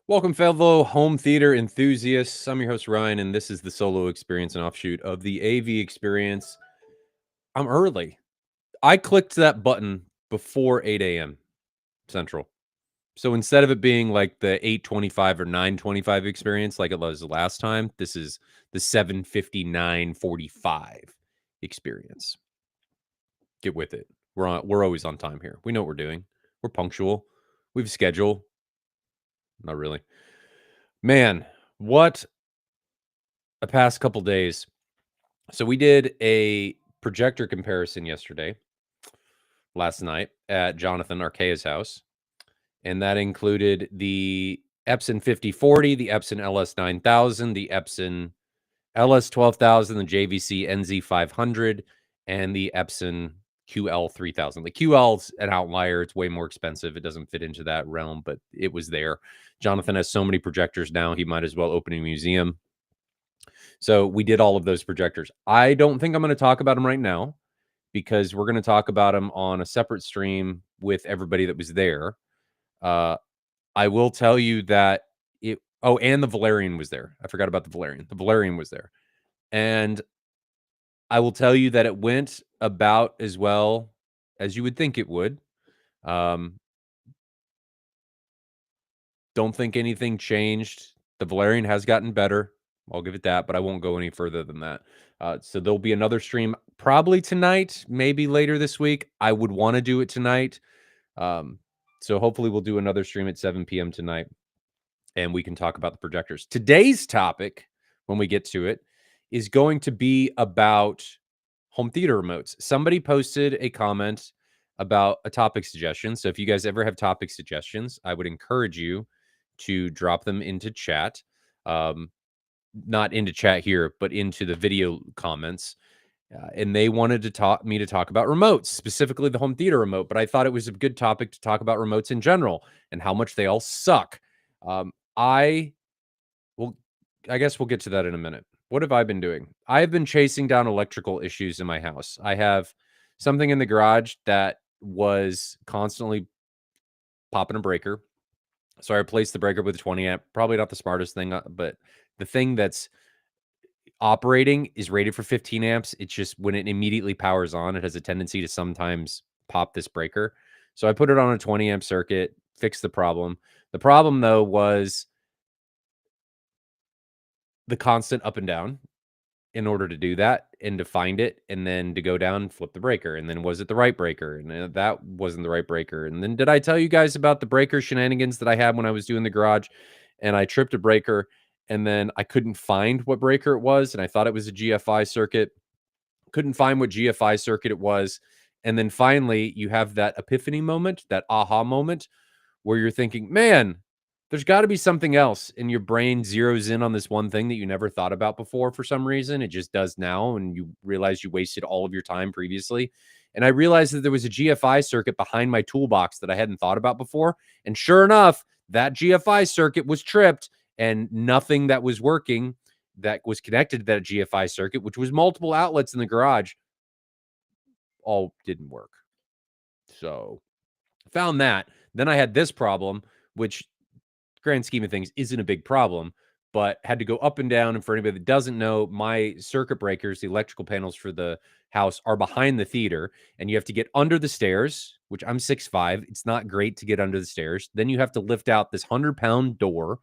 Welcome, fellow home theater enthusiasts. I'm your host, Ryan, and this is the solo experience and offshoot of the AV experience. I'm early. I clicked that button before 8 a.m. Central. So instead of it being like the 8:25 or 9:25 experience like it was the last time, this is the 7:59:45 experience. Get with it. We're always on time here. We know what we're doing. We're punctual. We have a schedule. Not really. Man, what a past couple days. So we did a projector comparison last night at Jonathan Arkea's house, and that included the Epson 5040, the Epson LS 9000, the Epson LS 12,000, the JVC NZ 500, and the Epson QL 3000. The QL's an outlier. It's way more expensive. It doesn't fit into that realm, but it was there. Jonathan has so many projectors now, he might as well open a museum. So we did all of those projectors. I don't think I'm going to talk about them right now because we're going to talk about them on a separate stream with everybody that was there. I will tell you that and the Valerian was there. I forgot about the Valerian. The Valerian was there. And I will tell you that it went about as well as you would think it would. Don't think anything changed. The Valerian has gotten better. I'll give it that, but I won't go any further than that. So there'll be another stream probably tonight, maybe later this week. I would want to do it tonight. So hopefully we'll do another stream at 7 p.m. tonight, and we can talk about the projectors. Today's topic, when we get to it, is going to be about home theater remotes. Somebody posted a comment about a topic suggestion. So if you guys ever have topic suggestions, I would encourage you to drop them into chat. Not into chat here, but into the video comments. And they wanted to talk about remotes, specifically the home theater remote. But I thought it was a good topic to talk about remotes in general and how much they all suck. I guess we'll get to that in a minute. What have I been doing? I've been chasing down electrical issues in my house. I have something in the garage that was constantly popping a breaker. So I replaced the breaker with a 20 amp. Probably not the smartest thing, but the thing that's operating is rated for 15 amps. It's just when it immediately powers on, it has a tendency to sometimes pop this breaker. So I put it on a 20 amp circuit, fixed the problem. The problem, though, was the constant up and down in order to do that and to find it and then to go down, flip the breaker. And then was it the right breaker? And that wasn't the right breaker. And then did I tell you guys about the breaker shenanigans that I had when I was doing the garage and I tripped a breaker and then I couldn't find what breaker it was. And I thought it was a GFI circuit. Couldn't find what GFI circuit it was. And then finally you have that epiphany moment, that aha moment where you're thinking, man, there's got to be something else, and your brain zeroes in on this one thing that you never thought about before for some reason. It just does now, and you realize you wasted all of your time previously. And I realized that there was a GFI circuit behind my toolbox that I hadn't thought about before. And sure enough, that GFI circuit was tripped, and nothing that was working that was connected to that GFI circuit, which was multiple outlets in the garage, all didn't work. So found that. Then I had this problem, which grand scheme of things isn't a big problem, but had to go up and down. And for anybody that doesn't know, my circuit breakers, the electrical panels for the house, are behind the theater, and you have to get under the stairs, which I'm 6'5". It's not great to get under the stairs. Then you have to lift out this 100-pound door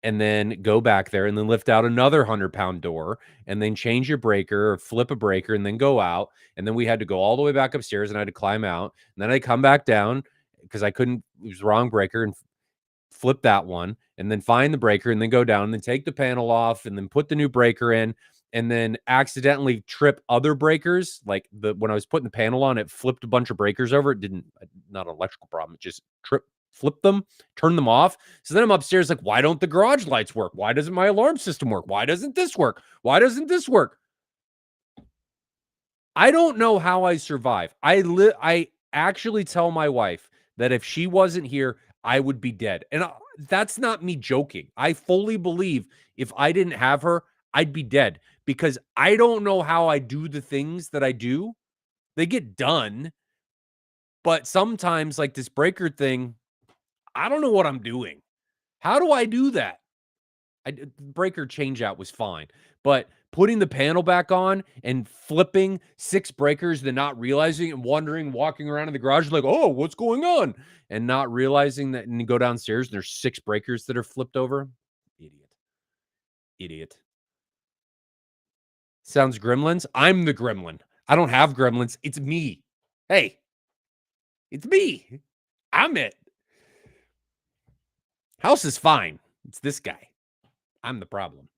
and then go back there and then lift out another 100-pound door and then change your breaker or flip a breaker and then go out. And then we had to go all the way back upstairs and I had to climb out. And then I come back down because I couldn't, it was the wrong breaker, and flip that one and then find the breaker and then go down and then take the panel off and then put the new breaker in and then accidentally trip other breakers. Like when I was putting the panel on, it flipped a bunch of breakers over. It didn't, not an electrical problem. It just flip them, turn them off. So then I'm upstairs like, why don't the garage lights work? Why doesn't my alarm system work? Why doesn't this work? Why doesn't this work? I don't know how I survive. I actually tell my wife that if she wasn't here, I would be dead. And that's not me joking. I fully believe if I didn't have her, I'd be dead because I don't know how I do the things that I do. They get done, but sometimes like this breaker thing, I don't know what I'm doing. How do I do that? Breaker changeout was fine, but putting the panel back on and flipping 6 breakers, then not realizing and wondering, walking around in the garage like, "Oh, what's going on?" And not realizing that, and you go downstairs and there's 6 breakers that are flipped over. Idiot. Idiot. Sounds gremlins? I'm the gremlin. I don't have gremlins. It's me. Hey, it's me. I'm it. House is fine. It's this guy. I'm the problem.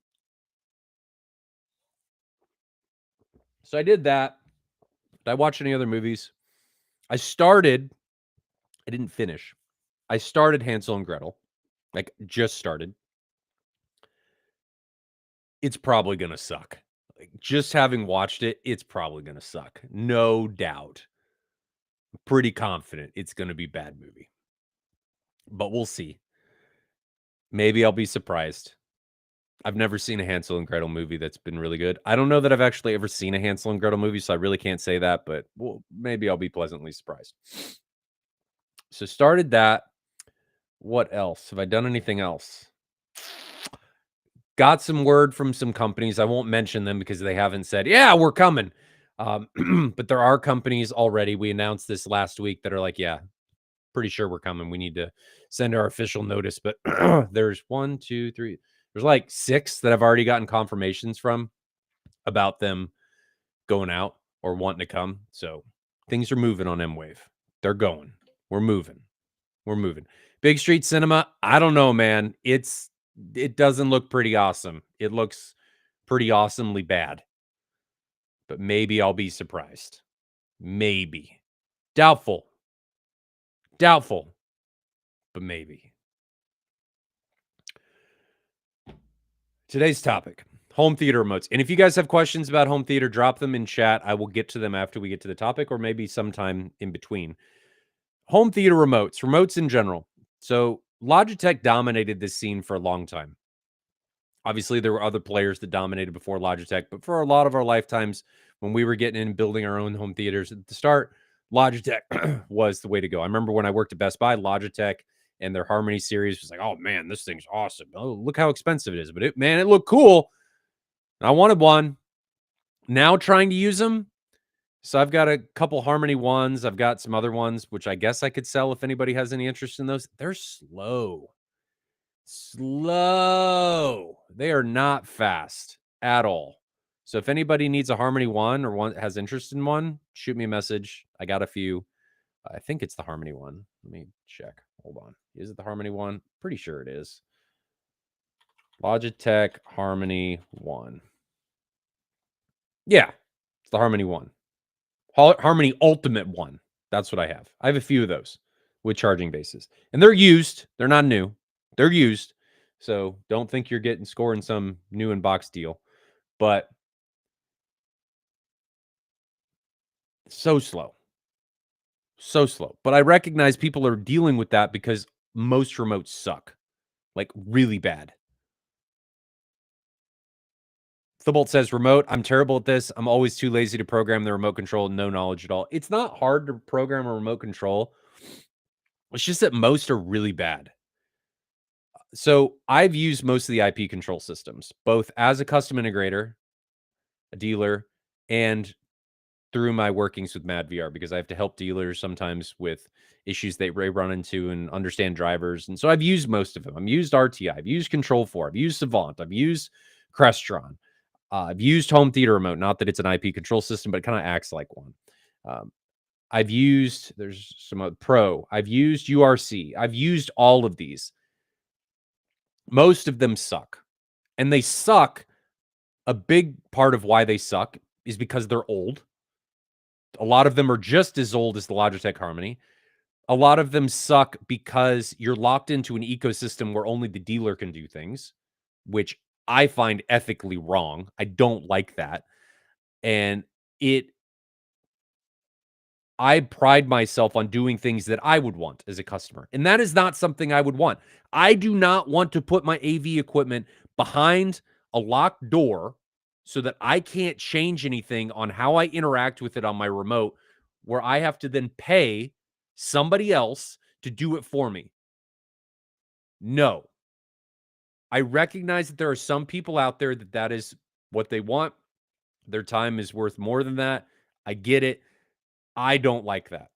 So I did that. Did I watch any other movies? I didn't finish. I started Hansel and Gretel. Like, just started. It's probably gonna suck. Like, just having watched it, it's probably gonna suck. No doubt. Pretty confident it's gonna be bad movie. But we'll see. Maybe I'll be surprised. I've never seen a Hansel and Gretel movie that's been really good. I don't know that I've actually ever seen a Hansel and Gretel movie, so I really can't say that, but well, maybe I'll be pleasantly surprised. So started that. What else? Have I done anything else? Got some word from some companies. I won't mention them because they haven't said, "Yeah, we're coming." But there are companies already. We announced this last week that are like, "Yeah, pretty sure we're coming. We need to send our official notice." But there's 1, 2, 3. There's like 6 that I've already gotten confirmations from about them going out or wanting to come. So things are moving on M-Wave. They're going. We're moving. We're moving. Big Street Cinema, I don't know, man. It doesn't look pretty awesome. It looks pretty awesomely bad. But maybe I'll be surprised. Maybe. Doubtful. Doubtful. But maybe. Today's topic, home theater remotes. And if you guys have questions about home theater, drop them in chat. I will get to them after we get to the topic or maybe sometime in between. Home theater remotes in general. So Logitech dominated this scene for a long time. Obviously, there were other players that dominated before Logitech, but for a lot of our lifetimes, when we were getting in and building our own home theaters at the start, Logitech was the way to go. I remember when I worked at Best Buy, Logitech and their Harmony series was like, "Oh man, this thing's awesome. Oh, look how expensive it is." But it looked cool. I wanted one. Now trying to use them. So I've got a couple Harmony ones. I've got some other ones, which I guess I could sell if anybody has any interest in those. They're slow. Slow. They are not fast at all. So if anybody needs a Harmony one or one has interest in one, shoot me a message. I got a few. I think it's the Harmony one. Let me check. Hold on. Is it the Harmony one? Pretty sure it is. Logitech Harmony one. Yeah, it's the Harmony one. Harmony Ultimate one. That's what I have. I have a few of those with charging bases. And they're used. They're not new. They're used. So don't think you're scoring some new in box deal. But so slow. So slow. But I recognize people are dealing with that because most remotes suck. Like really bad. Thibault says, remote, I'm terrible at this. I'm always too lazy to program the remote control. No knowledge at all. It's not hard to program a remote control. It's just that most are really bad. So I've used most of the IP control systems, both as a custom integrator, a dealer, and through my workings with MadVR, because I have to help dealers sometimes with issues they run into and understand drivers. And so I've used most of them. I've used RTI, I've used Control4, I've used Savant, I've used Crestron. I've used Home Theater Remote. Not that it's an IP control system, but it kind of acts like one. I've used, there's some Pro. I've used URC. I've used all of these. Most of them suck. And they suck. A big part of why they suck is because they're old. A lot of them are just as old as the Logitech Harmony. A lot of them suck because you're locked into an ecosystem where only the dealer can do things, which I find ethically wrong. I don't like that. And I pride myself on doing things that I would want as a customer. And that is not something I would want. I do not want to put my AV equipment behind a locked door so that I can't change anything on how I interact with it on my remote, where I have to then pay somebody else to do it for me. No. I recognize that there are some people out there that is what they want. Their time is worth more than that. I get it. I don't like that.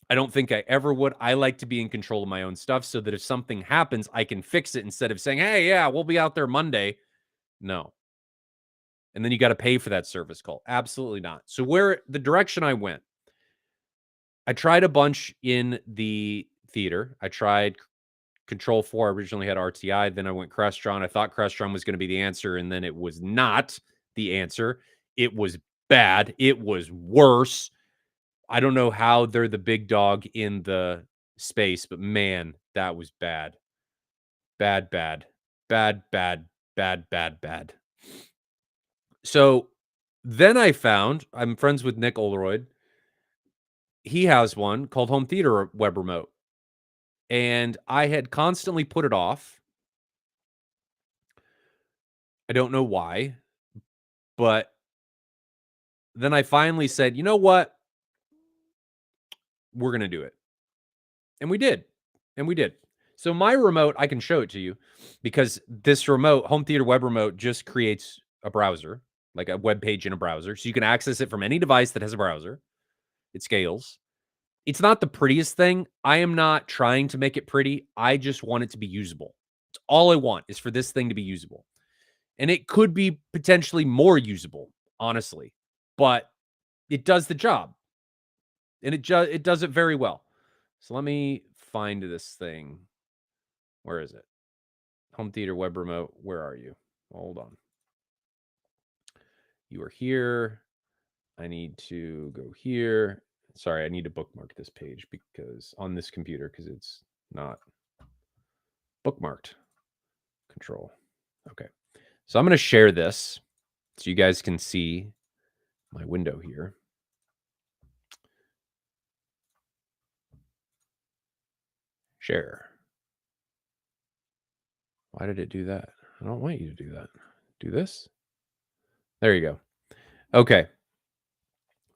I don't think I ever would. I like to be in control of my own stuff so that if something happens, I can fix it instead of saying, hey, yeah, we'll be out there Monday. No. And then you got to pay for that service call. Absolutely not. So where the direction I went, I tried a bunch in the theater. I tried Control 4. I originally had RTI. Then I went Crestron. I thought Crestron was going to be the answer, and then it was not the answer. It was bad. It was worse. I don't know how they're the big dog in the space, but man, that was bad. Bad, bad, bad, bad, bad, bad, bad. So then I found, I'm friends with Nick Oleroyd. He has one called Home Theater Web Remote. And I had constantly put it off. I don't know why, but then I finally said, you know what? We're going to do it. And we did. And we did. So my remote, I can show it to you because this remote, Home Theater Web Remote, just creates a browser, like a web page in a browser. So you can access it from any device that has a browser. It scales. It's not the prettiest thing. I am not trying to make it pretty. I just want it to be usable. It's all I want is for this thing to be usable. And it could be potentially more usable, honestly. But it does the job. And it does it very well. So let me find this thing. Where is it? Home Theater Web Remote. Where are you? Hold on. You are here. I need to go here. Sorry, I need to bookmark this page because on this computer, because it's not bookmarked. Control. Okay. So I'm going to share this so you guys can see my window here. Share. Why did it do that? I don't want you to do that. Do this. There you go. Okay.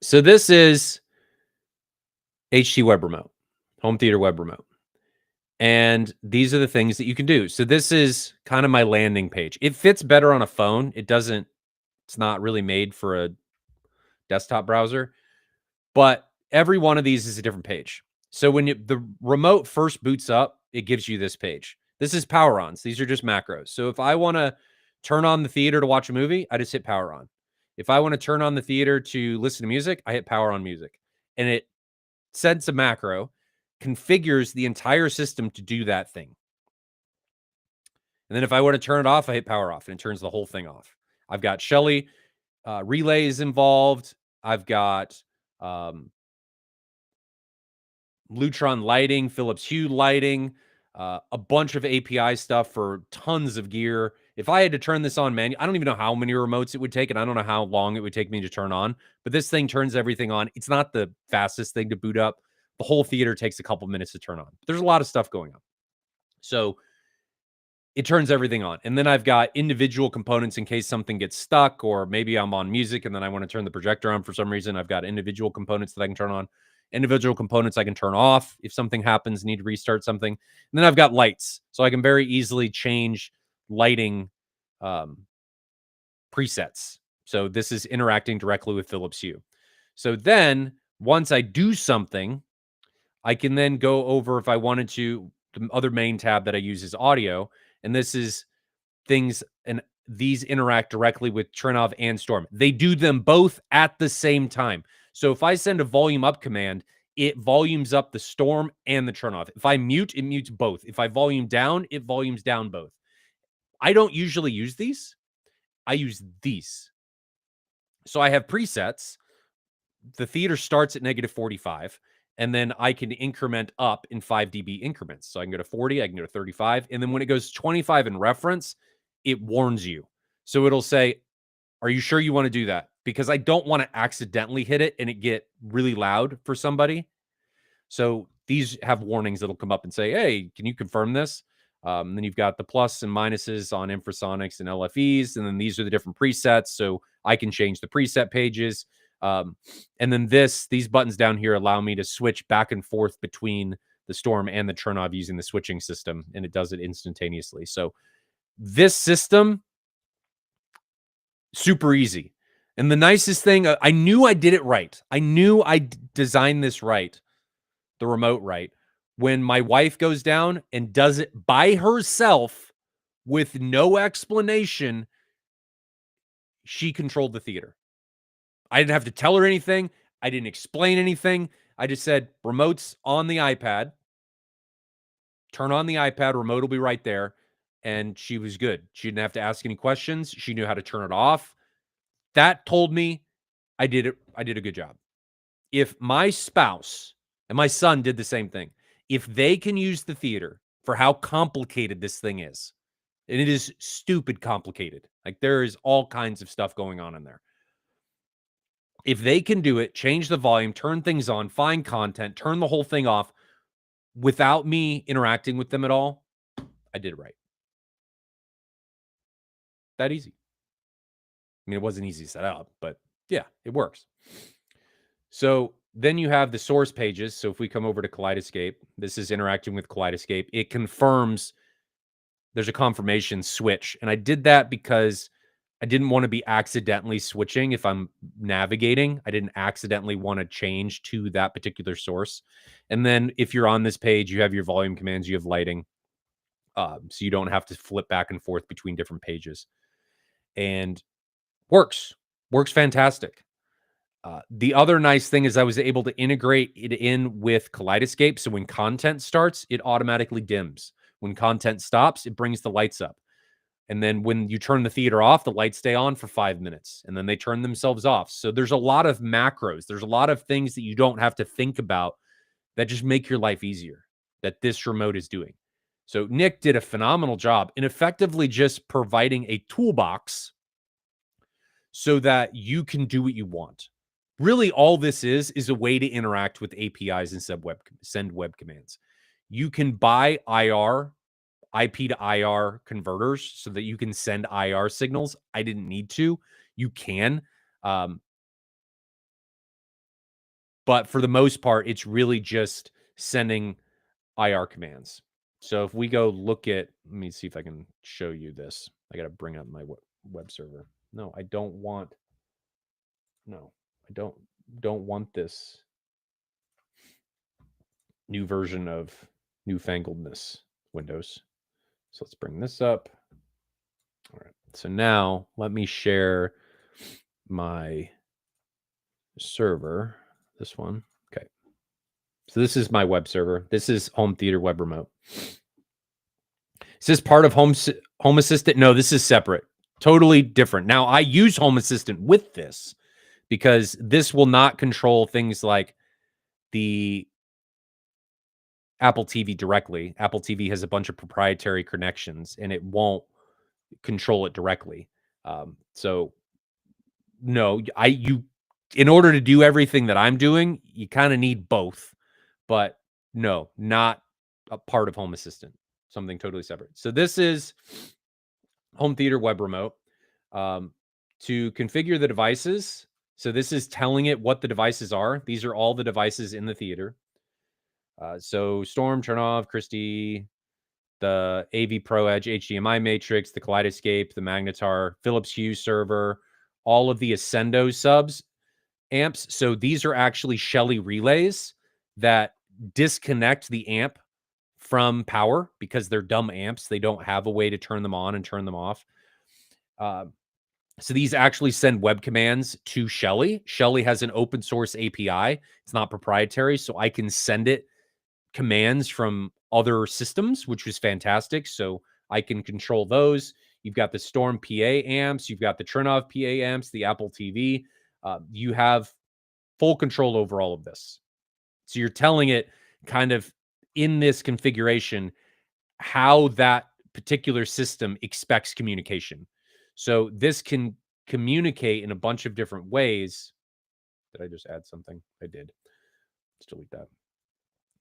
So this is HT Web Remote, Home Theater Web Remote. And these are the things that you can do. So this is kind of my landing page. It fits better on a phone. It's not really made for a desktop browser, but every one of these is a different page. So when the remote first boots up, it gives you this page. This is power ons. These are just macros. So if I want to turn on the theater to watch a movie, I just hit power on. If I want to turn on the theater to listen to music, I hit power on music. And it sends a macro, configures the entire system to do that thing. And then if I want to turn it off, I hit power off and it turns the whole thing off. I've got Shelly relays involved. I've got Lutron lighting, Philips Hue lighting, a bunch of API stuff for tons of gear. If I had to turn this on manually, I don't even know how many remotes it would take, and I don't know how long it would take me to turn on, but this thing turns everything on. It's not the fastest thing to boot up. The whole theater takes a couple minutes to turn on. There's a lot of stuff going on. So it turns everything on. And then I've got individual components in case something gets stuck, or maybe I'm on music and then I want to turn the projector on for some reason. I've got individual components that I can turn on. Individual components I can turn off if something happens, need to restart something. And then I've got lights. So I can very easily change lighting presets. So this is interacting directly with Philips Hue. So then once I do something, I can then go over, if I wanted to, the other main tab that I use is audio. And this is things, and these interact directly with Trinov and Storm. They do them both at the same time. So if I send a volume up command, it volumes up the Storm and the Trinov. If I mute, it mutes both. If I volume down, it volumes down both. I don't usually use these. I use these. So I have presets. The theater starts at -45, and then I can increment up in 5 dB increments. So I can go to 40, I can go to 35, and then when it goes 25 in reference, it warns you. So it'll say, are you sure you want to do that? Because I don't want to accidentally hit it and it get really loud for somebody. So these have warnings that'll come up and say, hey, can you confirm this? Then you've got the plus and minuses on infrasonics and LFEs. And then these are the different presets. So I can change the preset pages. And then these buttons down here allow me to switch back and forth between the Storm and the Trinov using the switching system. And it does it instantaneously. So This system, super easy. And the nicest thing, I knew I did it right. I knew I designed this right, the remote right, when my wife goes down and does it by herself with no explanation. She controlled the theater. I didn't have to tell her anything. I didn't explain anything. I just said, remote's on the iPad. Turn on the iPad, remote will be right there. And she was good. She didn't have to ask any questions. She knew how to turn it off. That told me I did a good job. If my spouse and my son did the same thing, if they can use the theater for how complicated this thing is, and it is stupid complicated. Like there is all kinds of stuff going on in there. If they can do it, change the volume, turn things on, find content, turn the whole thing off without me interacting with them at all, I did it right. That easy. I mean, it wasn't easy to set up, but yeah, it works. So then you have the source pages. So if we come over to Kaleidoscape, this is interacting with Kaleidoscape. It confirms there's a confirmation switch. And I did that because I didn't want to be accidentally switching if I'm navigating. I didn't accidentally want to change to that particular source. And then if you're on this page, you have your volume commands, you have lighting. So you don't have to flip back and forth between different pages. And works fantastic. The other nice thing is I was able to integrate it in with Kaleidoscape. So when content starts, it automatically dims. When content stops, it brings the lights up. And then when you turn the theater off, the lights stay on for 5 minutes and then they turn themselves off. So there's a lot of macros. There's a lot of things that you don't have to think about that just make your life easier that this remote is doing. So Nick did a phenomenal job in effectively just providing a toolbox so that you can do what you want. Really, all this is a way to interact with APIs and send web commands. You can buy IP to IR converters so that you can send IR signals. I didn't need to. You can. But for the most part, it's really just sending IR commands. So if we go look at, let me see if I can show you this. I got to bring up my web server. No, I don't want this new version of newfangledness Windows. So let's bring this up. All right. So now let me share my server. This one. Okay. So this is my web server. This is Home Theater Web Remote. Is this part of Home Assistant? No, this is separate. Totally different. Now I use Home Assistant with this because this will not control things like the Apple TV directly. Apple TV has a bunch of proprietary connections and it won't control it directly. So no, in order to do everything that I'm doing, you kind of need both, but no, not a part of Home Assistant, something totally separate. So this is Home Theater Web Remote. To configure the devices, so this is telling it what the devices are. These are all the devices in the theater. So Storm, turn off, Christie, the AV Pro Edge HDMI matrix, the Kaleidoscape, the Magnetar, Philips Hue server, all of the Ascendo subs amps. So these are actually Shelly relays that disconnect the amp from power because they're dumb amps. They don't have a way to turn them on and turn them off. So these actually send web commands to Shelly. Shelly has an open source API. It's not proprietary, so I can send it commands from other systems, which was fantastic. So I can control those. You've got the Storm PA amps. You've got the Trinov PA amps, the Apple TV. You have full control over all of this. So you're telling it kind of in this configuration how that particular system expects communication. So this can communicate in a bunch of different ways. Did I just add something? I did. Let's delete that.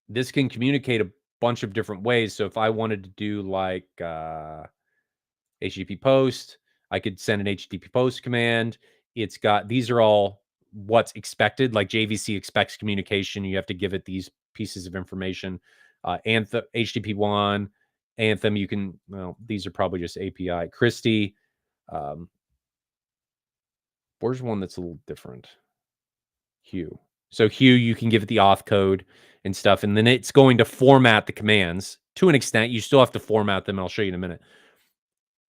This can communicate a bunch of different ways. So if I wanted to do like HTTP post, I could send an HTTP post command. It's got, these are all what's expected. Like JVC expects communication. You have to give it these pieces of information. HTTP1, Anthem, you can, well, these are probably just API. Christie, where's one that's a little different? Hue. So Hue, you can give it the auth code and stuff, and then it's going to format the commands to an extent. You still have to format them, and I'll show you in a minute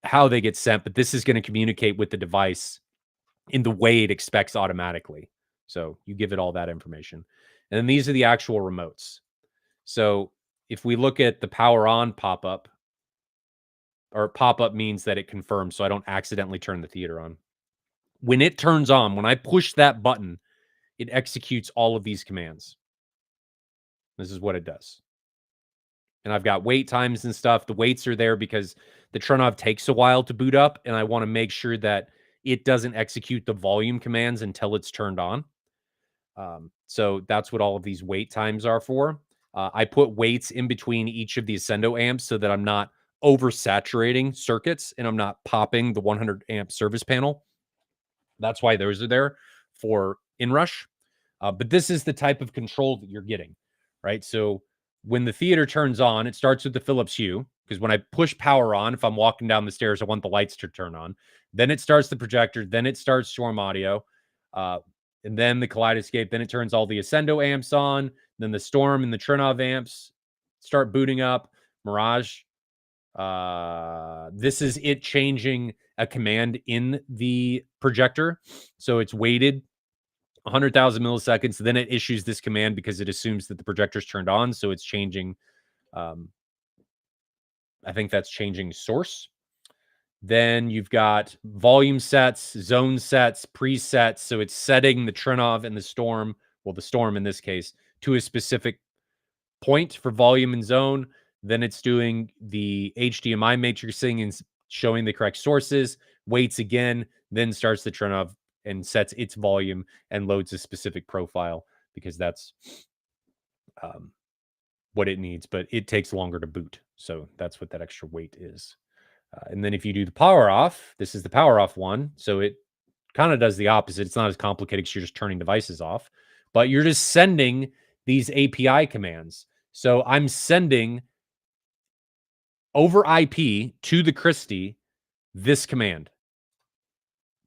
how they get sent, but this is going to communicate with the device in the way it expects automatically. So you give it all that information. And then these are the actual remotes. So if we look at the power on pop-up, or pop-up means that it confirms, so I don't accidentally turn the theater on. When it turns on, when I push that button, it executes all of these commands. This is what it does. And I've got wait times and stuff. The waits are there because the Tronov takes a while to boot up, and I want to make sure that it doesn't execute the volume commands until it's turned on. So that's what all of these wait times are for. I put waits in between each of the Ascendo amps so that I'm not oversaturating circuits and I'm not popping the 100 amp service panel. That's why those are there for inrush. But this is the type of control that you're getting, right? So when the theater turns on, it starts with the Philips Hue, because when I push power on, if I'm walking down the stairs, I want the lights to turn on. Then it starts the projector. Then it starts Storm Audio. And then the Kaleidoscape. Then it turns all the Ascendo amps on. Then the Storm and the Trinov amps start booting up. Mirage. This is it changing a command in the projector. So it's waited 100,000 milliseconds. Then it issues this command because it assumes that the projector's turned on. So it's changing. I think that's changing source. Then you've got volume sets, zone sets, presets. So it's setting the Trinov and the Storm, well, the Storm in this case, to a specific point for volume and zone. Then it's doing the HDMI matrixing and showing the correct sources, waits again, then starts the Trinov and sets its volume and loads a specific profile because that's what it needs, but it takes longer to boot. So that's what that extra wait is. And then if you do the power off, this is the power off one. So it kind of does the opposite. It's not as complicated because you're just turning devices off, but you're just sending these API commands. So I'm sending over IP to the Christie this command.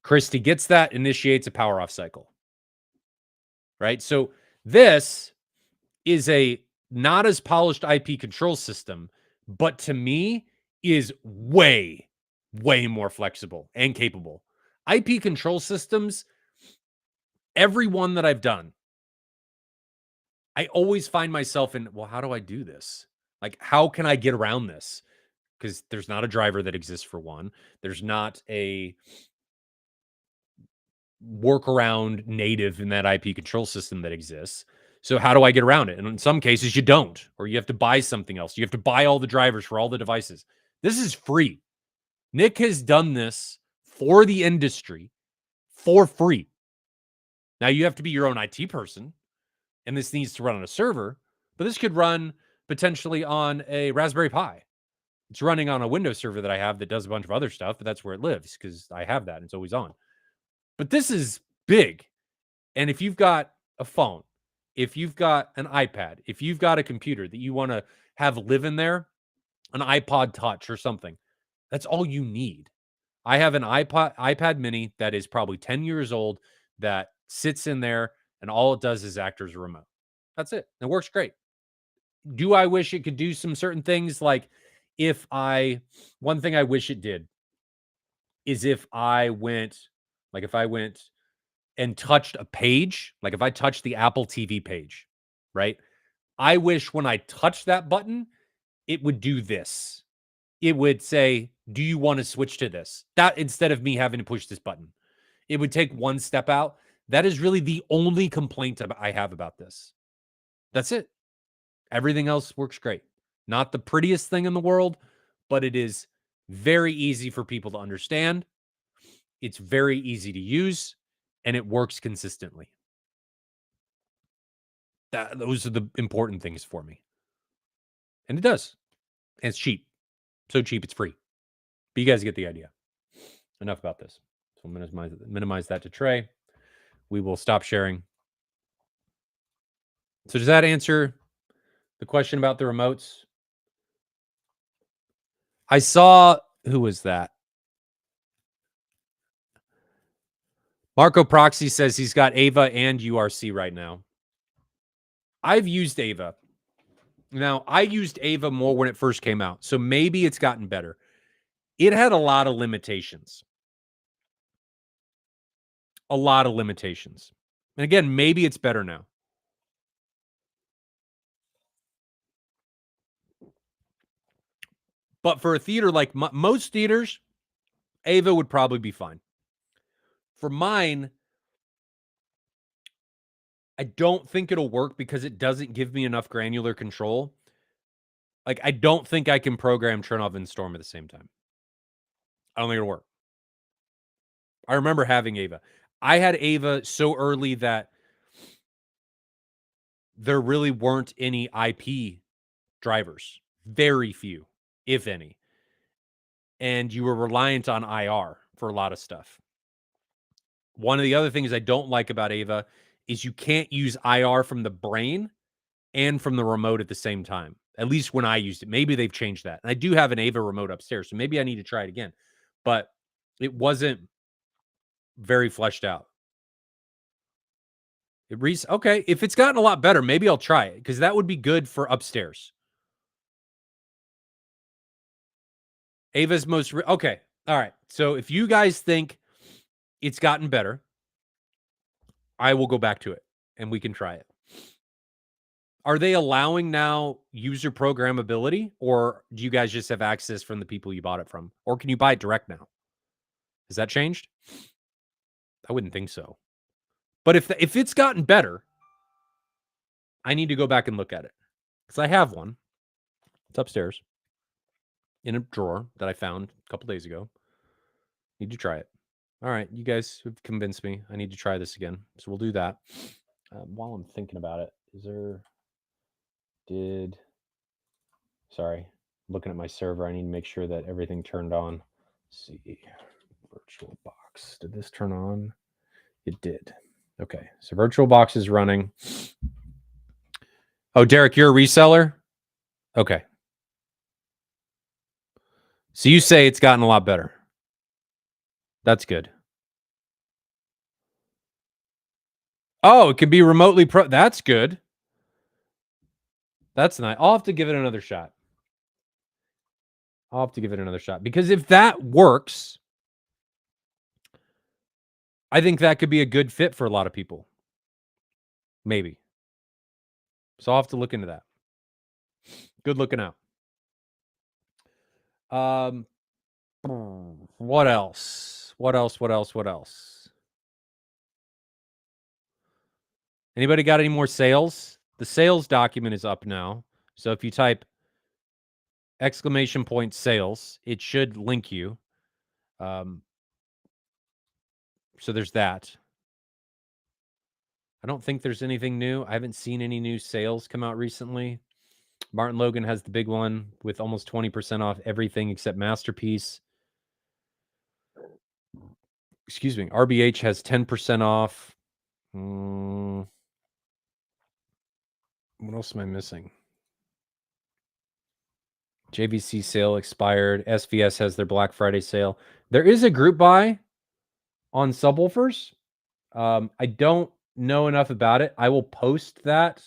Christie gets that, initiates a power off cycle. Right? So this is a not as polished IP control system, but to me is way, way more flexible and capable. IP control systems, every one that I've done, I always find myself in, well, how do I do this? Like, how can I get around this? Because there's not a driver that exists for one. There's not a workaround native in that IP control system that exists. So how do I get around it? And in some cases, you don't, or you have to buy something else. You have to buy all the drivers for all the devices. This is free. Nick has done this for the industry for free. Now, you have to be your own IT person, and this needs to run on a server, but this could run potentially on a Raspberry Pi. It's running on a Windows server that I have that does a bunch of other stuff, but that's where it lives because I have that and it's always on. But this is big. And if you've got a phone, if you've got an iPad, if you've got a computer that you want to have live in there, an iPod Touch or something, that's all you need. I have an iPad mini that is probably 10 years old that sits in there and all it does is act as a remote. That's it. It works great. Do I wish it could do some certain things? Like one thing I wish it did is if I went and touched a page, like if I touched the Apple TV page, right? I wish when I touched that button, it would do this. It would say, do you want to switch to this? That instead of me having to push this button, it would take one step out. That is really the only complaint I have about this. That's it. Everything else works great. Not the prettiest thing in the world, but it is very easy for people to understand. It's very easy to use, and it works consistently. Those are the important things for me. And it does. And it's cheap. So cheap, it's free. But you guys get the idea. Enough about this. So minimize that to Trey. We will stop sharing. So does that answer the question about the remotes? I saw, who was that? Marco Proxy says he's got Ava and URC right now. I've used Ava. Now, I used Ava more when it first came out, so maybe it's gotten better. It had a lot of limitations. A lot of limitations. And again, maybe it's better now. But for a theater like most theaters, Ava would probably be fine. For mine, I don't think it'll work because it doesn't give me enough granular control. Like, I don't think I can program turn off and storm at the same time. I don't think it'll work. I remember having Ava. I had Ava so early that there really weren't any IP drivers. Very few, if any. And you were reliant on IR for a lot of stuff. One of the other things I don't like about Ava is you can't use IR from the brain and from the remote at the same time. At least when I used it. Maybe they've changed that. And I do have an Ava remote upstairs, so maybe I need to try it again. But it wasn't very fleshed out. Okay, if it's gotten a lot better, maybe I'll try it because that would be good for upstairs. Ava's okay. All right. So if you guys think it's gotten better, I will go back to it and we can try it. Are they allowing now user programmability, or do you guys just have access from the people you bought it from? Or can you buy it direct now? Has that changed? I wouldn't think so. But if it's gotten better, I need to go back and look at it because I have one. It's upstairs in a drawer that I found a couple days ago. Need to try it. All right, you guys have convinced me. I need to try this again, so we'll do that. While I'm thinking about it, sorry, looking at my server. I need to make sure that everything turned on. Let's see, VirtualBox. Did this turn on? It did. Okay, so VirtualBox is running. Oh, Derek, you're a reseller? Okay. So you say it's gotten a lot better. That's good. Oh, it can be remotely That's good. That's nice. I'll have to give it another shot. Because if that works, I think that could be a good fit for a lot of people. Maybe. So I'll have to look into that. Good looking out. What else? Anybody got any more sales? The sales document is up now. So if you type !sales, it should link you. So there's that. I don't think there's anything new. I haven't seen any new sales come out recently. Martin Logan has the big one with almost 20% off everything except Masterpiece. Excuse me. RBH has 10% off. What else am I missing? JVC sale expired. SVS has their Black Friday sale. There is a group buy on subwoofers. I don't know enough about it. I will post that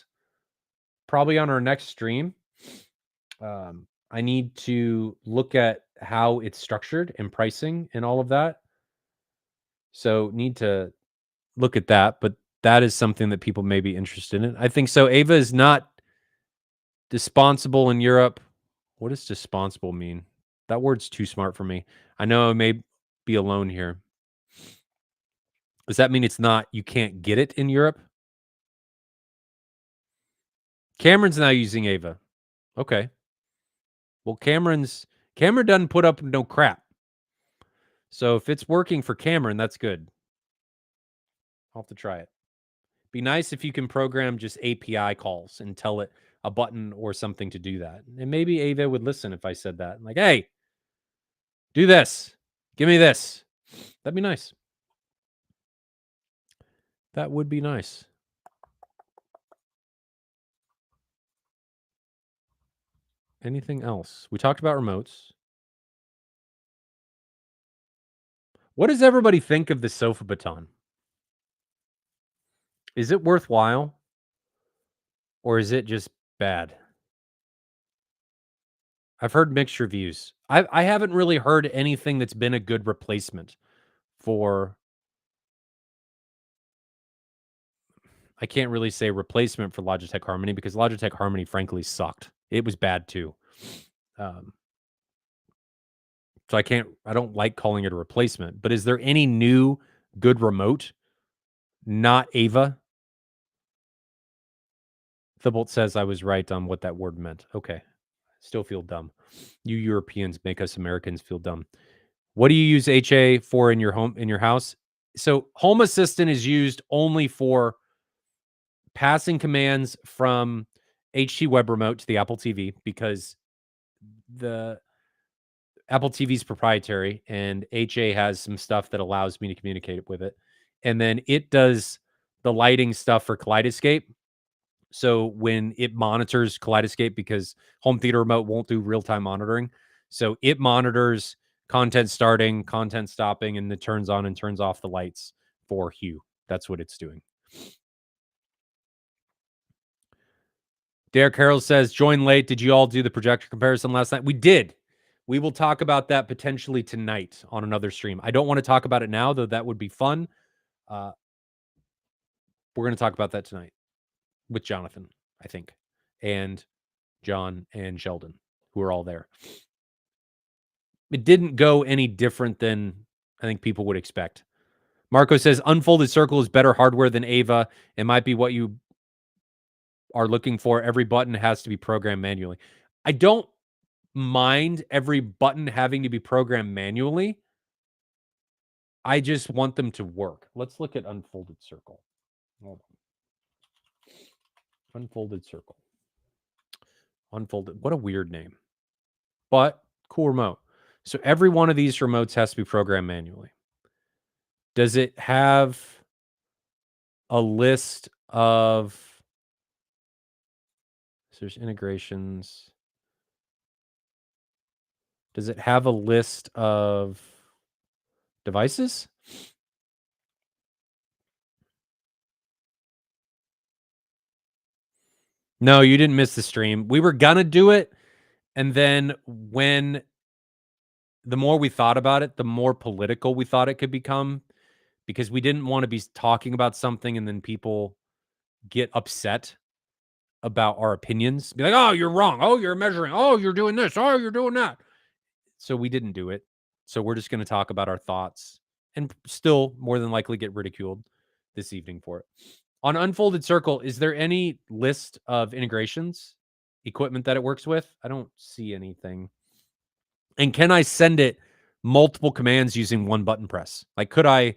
probably on our next stream. I need to look at how it's structured and pricing and all of that. So need to look at that, but that is something that people may be interested in. I think so. Ava is not dispensable in Europe. What does dispensable mean? That word's too smart for me. I know I may be alone here. Does that mean you can't get it in Europe? Cameron's now using Ava. Okay. Well, Cameron doesn't put up no crap. So if it's working for Cameron, that's good. I'll have to try it. Be nice if you can program just API calls and tell it a button or something to do that. And maybe Ava would listen if I said that. Like, hey, do this. Give me this. That'd be nice. That would be nice. Anything else? We talked about remotes. What does everybody think of the sofa baton? Is it worthwhile or is it just bad? I've heard mixed reviews. I haven't really heard anything that's been a good replacement for. I can't really say replacement for Logitech Harmony because Logitech Harmony frankly sucked. It was bad too. Um, so I don't like calling it a replacement, but is there any new good remote? Not Ava. Thibault says I was right on what that word meant. Okay. Still feel dumb. You Europeans make us Americans feel dumb. What do you use HA for in your house? So Home Assistant is used only for passing commands from HT Web Remote to the Apple TV because the Apple TV is proprietary and HA has some stuff that allows me to communicate with it. And then it does the lighting stuff for Kaleidoscape. So when it monitors Kaleidoscape, because home theater remote won't do real-time monitoring. So it monitors content starting, content stopping, and it turns on and turns off the lights for Hue. That's what it's doing. Derek Harrell says, join late. Did you all do the projector comparison last night? We did. We will talk about that potentially tonight on another stream. I don't want to talk about it now, though that would be fun. We're going to talk about that tonight with Jonathan, I think, and John and Sheldon, who are all there. It didn't go any different than I think people would expect. Marco says, unfolded circle is better hardware than Ava. It might be what you are looking for. Every button has to be programmed manually. I don't mind every button having to be programmed manually. I just want them to work. Let's look at unfolded circle. Hold on. Unfolded circle. Unfolded. What a weird name. But cool remote. So every one of these remotes has to be programmed manually. Does it have a list of... So there's integrations. Does it have a list of devices? No, you didn't miss the stream. We were gonna do it, and then when the more we thought about it, the more political we thought it could become, because we didn't want to be talking about something and then people get upset about our opinions. Be like, oh, you're wrong. Oh, you're measuring. Oh, you're doing this. Oh, you're doing that. So we didn't do it. So we're just going to talk about our thoughts and still more than likely get ridiculed this evening for it. On Unfolded Circle, is there any list of integrations, equipment that it works with? I don't see anything. And can I send it multiple commands using one button press? Like, could I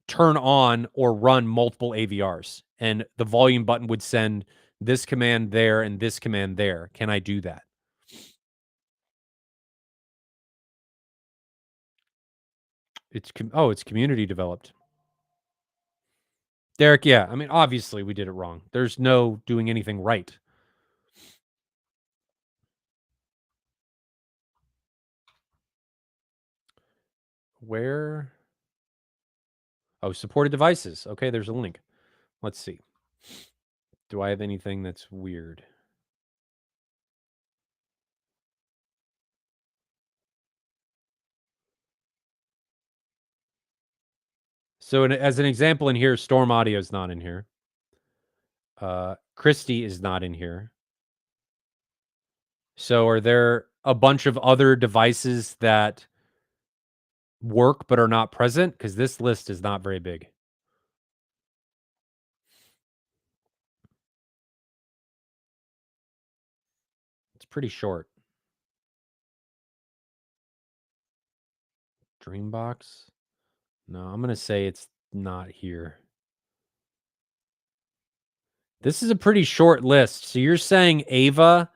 turn on or run multiple AVRs and the volume button would send this command there and this command there? Can I do that? It's community developed. Derek, yeah. I mean, obviously we did it wrong. There's no doing anything right. Where? Oh, supported devices. Okay, there's a link. Let's see. Do I have anything that's weird? So as an example in here, Storm Audio is not in here. Christie is not in here. So are there a bunch of other devices that work but are not present? Because this list is not very big. It's pretty short. Dreambox? No, I'm going to say it's not here. This is a pretty short list. So you're saying Ava's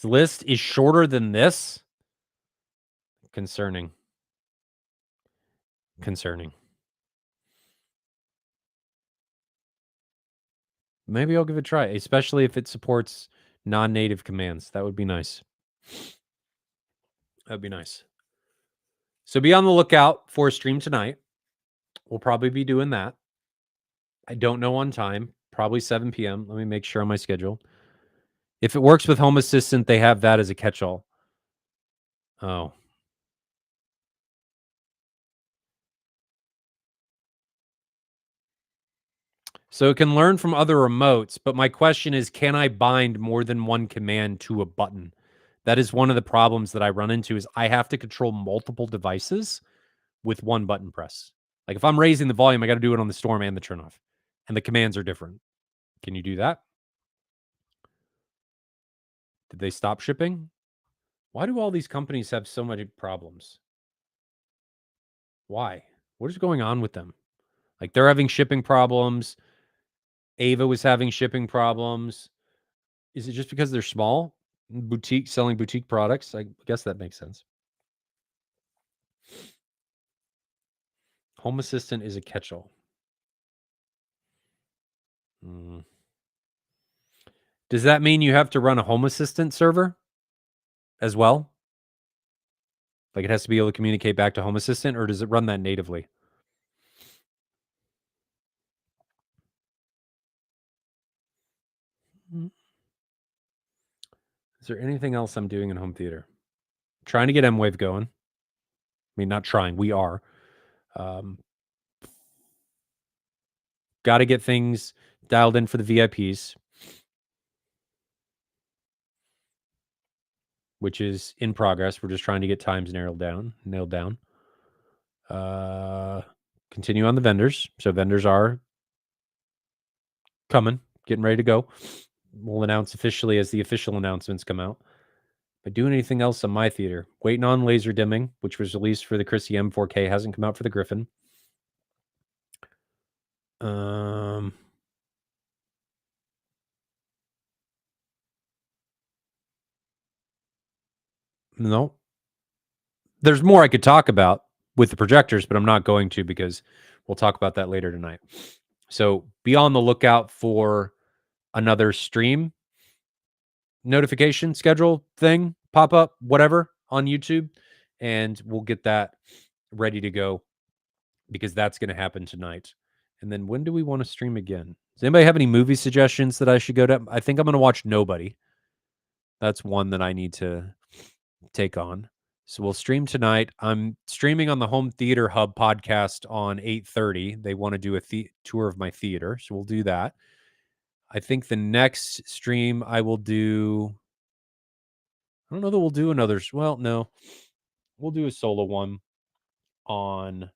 list is shorter than this? Concerning. Maybe I'll give it a try, especially if it supports non-native commands. That would be nice. That'd be nice. So be on the lookout for a stream tonight. We'll probably be doing that. I don't know on time. Probably 7 p.m. Let me make sure on my schedule. If it works with Home Assistant, they have that as a catch-all. Oh. So it can learn from other remotes, but my question is, can I bind more than one command to a button? That is one of the problems that I run into is I have to control multiple devices with one button press. Like if I'm raising the volume, I got to do it on the storm and the turn off. And the commands are different. Can you do that? Did they stop shipping? Why do all these companies have so many problems? Why? What is going on with them? Like they're having shipping problems. Ava was having shipping problems. Is it just because they're small? Boutique selling boutique products? I guess that makes sense. Home Assistant is a catch-all. Does that mean you have to run a Home Assistant server as well? Like it has to be able to communicate back to Home Assistant, or does it run that natively? Is there anything else I'm doing in home theater? Trying to get M-Wave going. I mean, not trying. We are. Got to get things dialed in for the VIPs, which is in progress. We're just trying to get times nailed down. Continue on the vendors. So vendors are coming, getting ready to go. We'll announce officially as the official announcements come out. But doing anything else on my theater? Waiting on laser dimming, which was released for the Chrissy M4K, hasn't come out for the Griffin. No. There's more I could talk about with the projectors, but I'm not going to because we'll talk about that later tonight. So be on the lookout for another stream notification schedule thing, pop up, whatever on YouTube, and we'll get that ready to go because that's going to happen tonight. And then when do we want to stream again? Does anybody have any movie suggestions that I should go to? I think I'm going to watch Nobody. That's one that I need to take on. So we'll stream tonight. I'm streaming on the Home Theater Hub podcast on 8:30. They want to do a tour of my theater, so we'll do that. I think the next stream I will do. I don't know that we'll do another. Well, no, we'll do a solo one on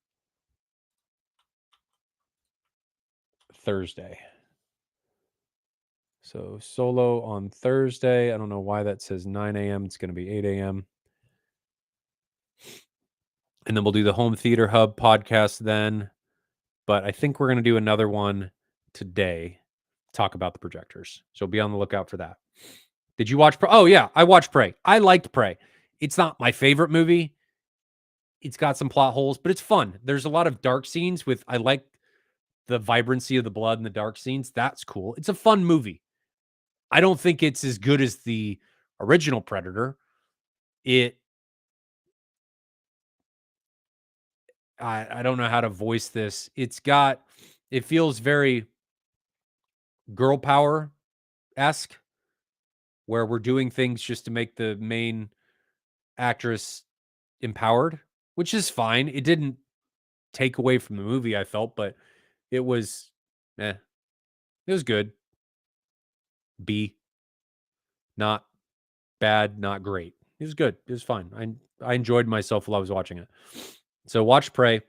Thursday. So solo on Thursday. I don't know why that says 9 a.m. It's going to be 8 a.m. And then we'll do the Home Theater Hub podcast then. But I think we're going to do another one today, talk about the projectors. So be on the lookout for that. Did you watch Prey? Oh, yeah, I watched Prey. I liked Prey. It's not my favorite movie. It's got some plot holes, but it's fun. There's a lot of dark scenes I like the vibrancy of the blood and the dark scenes. That's cool. It's a fun movie. I don't think it's as good as the original Predator. I don't know how to voice this. It feels very girl power-esque, where we're doing things just to make the main actress empowered, which is fine. It didn't take away from the movie, I felt, but it was it was good. B. Not bad, not great. It was good. It was fine. I enjoyed myself while I was watching it. So watch Prey.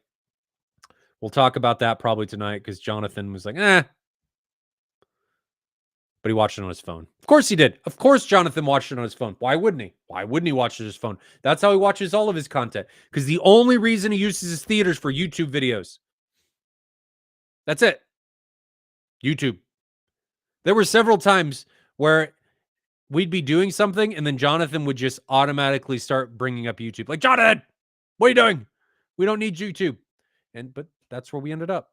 We'll talk about that probably tonight because Jonathan was like, but he watched it on his phone. Of course he did. Of course Jonathan watched it on his phone. Why wouldn't he? Why wouldn't he watch it on his phone? That's how he watches all of his content. Because the only reason he uses his theaters for YouTube videos. That's it. YouTube. There were several times where we'd be doing something and then Jonathan would just automatically start bringing up YouTube. Like, Jonathan, what are you doing? We don't need YouTube. But that's where we ended up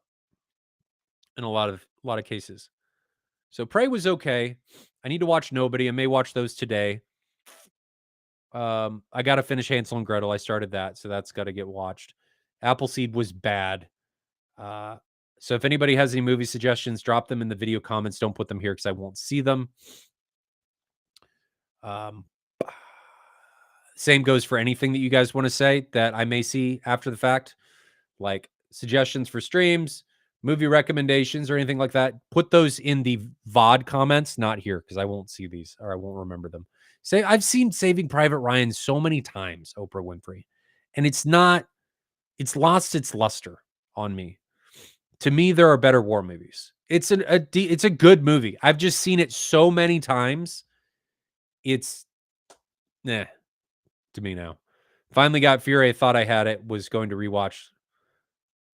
in a lot of cases. So Prey was okay. I need to watch Nobody. I may watch those today. I got to finish Hansel and Gretel. I started that, so that's got to get watched. Appleseed was bad. So if anybody has any movie suggestions, drop them in the video comments. Don't put them here because I won't see them. Same goes for anything that you guys want to say that I may see after the fact, like suggestions for streams, movie recommendations, or anything like that. Put those in the VOD comments, not here because I won't see these or I won't remember them. Say I've seen Saving Private Ryan so many times, Oprah Winfrey, and it's lost its luster on me. To me, there are better war movies. It's a good movie. I've just seen it so many times. It's to me now. Finally got Fury. I thought I had it. Was going to rewatch.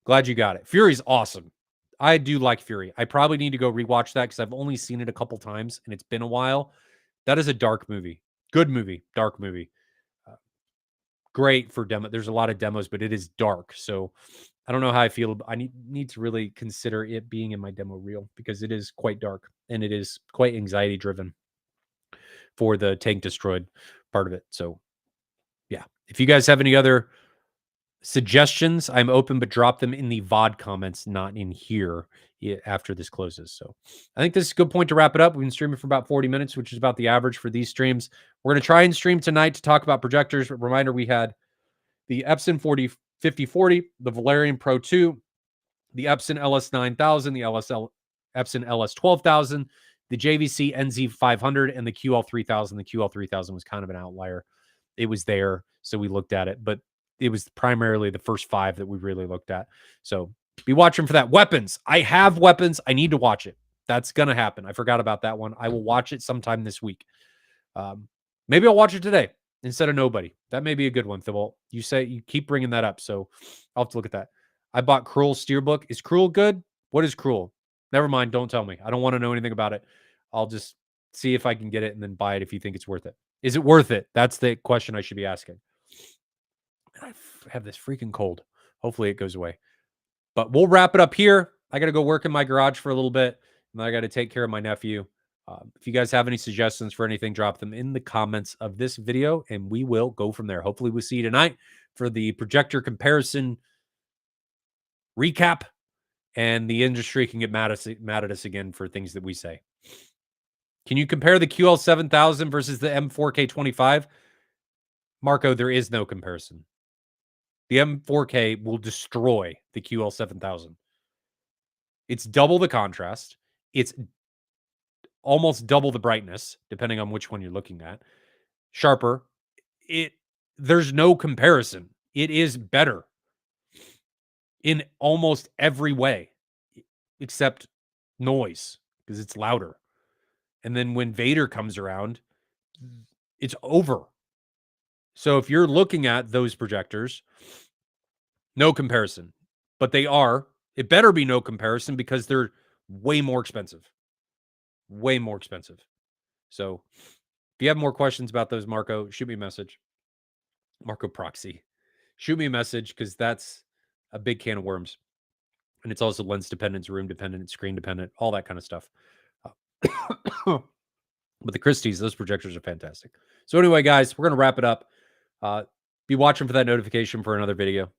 Glad you got it. Fury's awesome. I do like Fury. I probably need to go rewatch that because I've only seen it a couple times and it's been a while. That is a dark movie. Good movie. Dark movie. Great for demo. There's a lot of demos, but it is dark. So I don't know how I feel. I need to really consider it being in my demo reel because it is quite dark and it is quite anxiety driven for the tank destroyed part of it. So yeah, if you guys have any other suggestions, I'm open, but drop them in the VOD comments, not in here after this closes. So I think this is a good point to wrap it up. We've been streaming for about 40 minutes, which is about the average for these streams. We're going to try and stream tonight to talk about projectors. Reminder, we had the Epson 5040, the Valerian Pro 2, the Epson LS9000, the Epson LS12000, the JVC NZ500, and the QL3000. The QL3000 was kind of an outlier. It was there, so we looked at it, but it was primarily the first 5 that we really looked at. So be watching for that. Weapons. I have weapons. I need to watch it. That's going to happen. I forgot about that one. I will watch it sometime this week. Maybe I'll watch it today instead of Nobody. That may be a good one, Thibault. You say you keep bringing that up, so I'll have to look at that. I bought Cruel's Steelbook. Is Cruel good? What is Cruel? Never mind. Don't tell me. I don't want to know anything about it. I'll just see if I can get it and then buy it if you think it's worth it. Is it worth it? That's the question I should be asking. I have this freaking cold. Hopefully it goes away. But we'll wrap it up here. I got to go work in my garage for a little bit, and I got to take care of my nephew. If you guys have any suggestions for anything, drop them in the comments of this video, and we will go from there. Hopefully we'll see you tonight for the projector comparison recap, and the industry can get mad at us again for things that we say. Can you compare the QL7000 versus the M4K25? Marco, there is no comparison. The M4K will destroy the QL7000. It's double the contrast. It's almost double the brightness, depending on which one you're looking at. Sharper. There's no comparison. It is better in almost every way, except noise, because it's louder. And then when Vader comes around, it's over. So if you're looking at those projectors, no comparison. But they are. It better be no comparison because they're way more expensive. Way more expensive. So if you have more questions about those, Marco, shoot me a message. Marco Proxy. Shoot me a message because that's a big can of worms. And it's also lens dependent, room dependent, screen dependent, all that kind of stuff. But the Christie's, those projectors are fantastic. So anyway, guys, we're going to wrap it up. Be watching for that notification for another video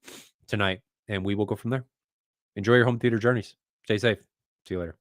tonight, and we will go from there. Enjoy your home theater journeys. Stay safe. See you later.